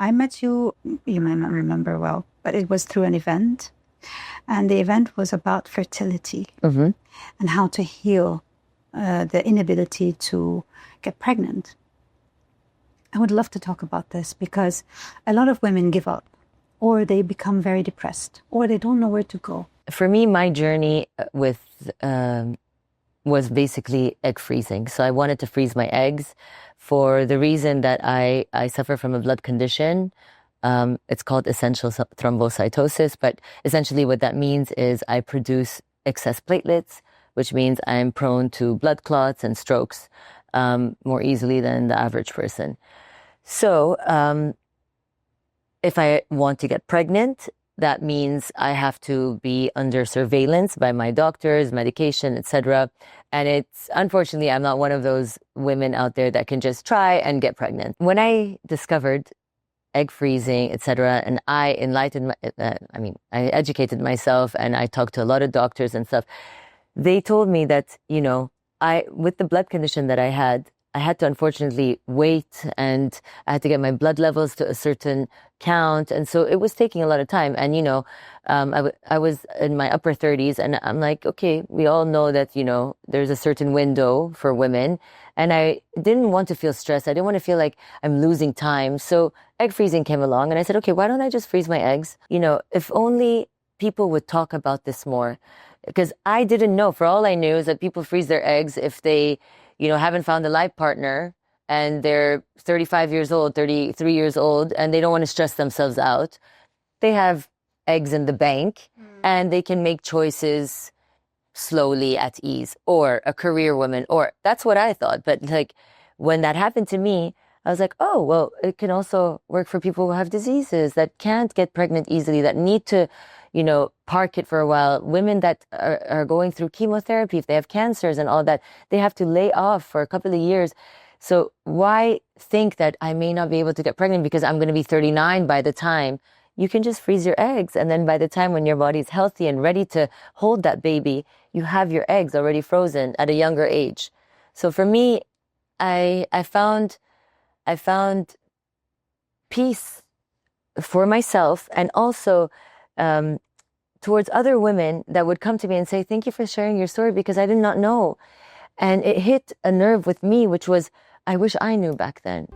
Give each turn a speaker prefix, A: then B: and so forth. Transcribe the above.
A: I met you, you might not remember well, but it was through an event. And the event was about fertility and how to heal the inability to get pregnant. I would love to talk about this because a lot of women give up, or they become very depressed, or they don't know where to go.
B: For me, my journey was basically egg freezing. So I wanted to freeze my eggs for the reason that I suffer from a blood condition. It's called essential thrombocytosis, but essentially what that means is I produce excess platelets, which means I'm prone to blood clots and strokes more easily than the average person. So if I want to get pregnant, that means I have to be under surveillance by my doctors, medication, etc. And it's, unfortunately, I'm not one of those women out there that can just try and get pregnant. When I discovered egg freezing, etc., and I educated myself and I talked to a lot of doctors and stuff, they told me that, with the blood condition that I had to unfortunately wait, and I had to get my blood levels to a certain count. And so it was taking a lot of time. And, I was in my upper 30s, and I'm like, okay, we all know that, there's a certain window for women. And I didn't want to feel stressed. I didn't want to feel like I'm losing time. So egg freezing came along, and I said, okay, why don't I just freeze my eggs? If only people would talk about this more. Because I didn't know. For all I knew is that people freeze their eggs if they haven't found a life partner and they're 35 years old, 33 years old, and they don't want to stress themselves out. They have eggs in the bank and they can make choices slowly at ease, or a career woman, or that's what I thought. But when that happened to me, I was like, oh, well, it can also work for people who have diseases that can't get pregnant easily, that need to park it for a while. Women that are going through chemotherapy, if they have cancers and all that, they have to lay off for a couple of years. So why think that I may not be able to get pregnant because I'm going to be 39 by the time? You can just freeze your eggs. And then by the time when your body is healthy and ready to hold that baby, you have your eggs already frozen at a younger age. So for me, I found peace for myself, and also towards other women that would come to me and say, thank you for sharing your story, because I did not know. And it hit a nerve with me, which was, I wish I knew back then.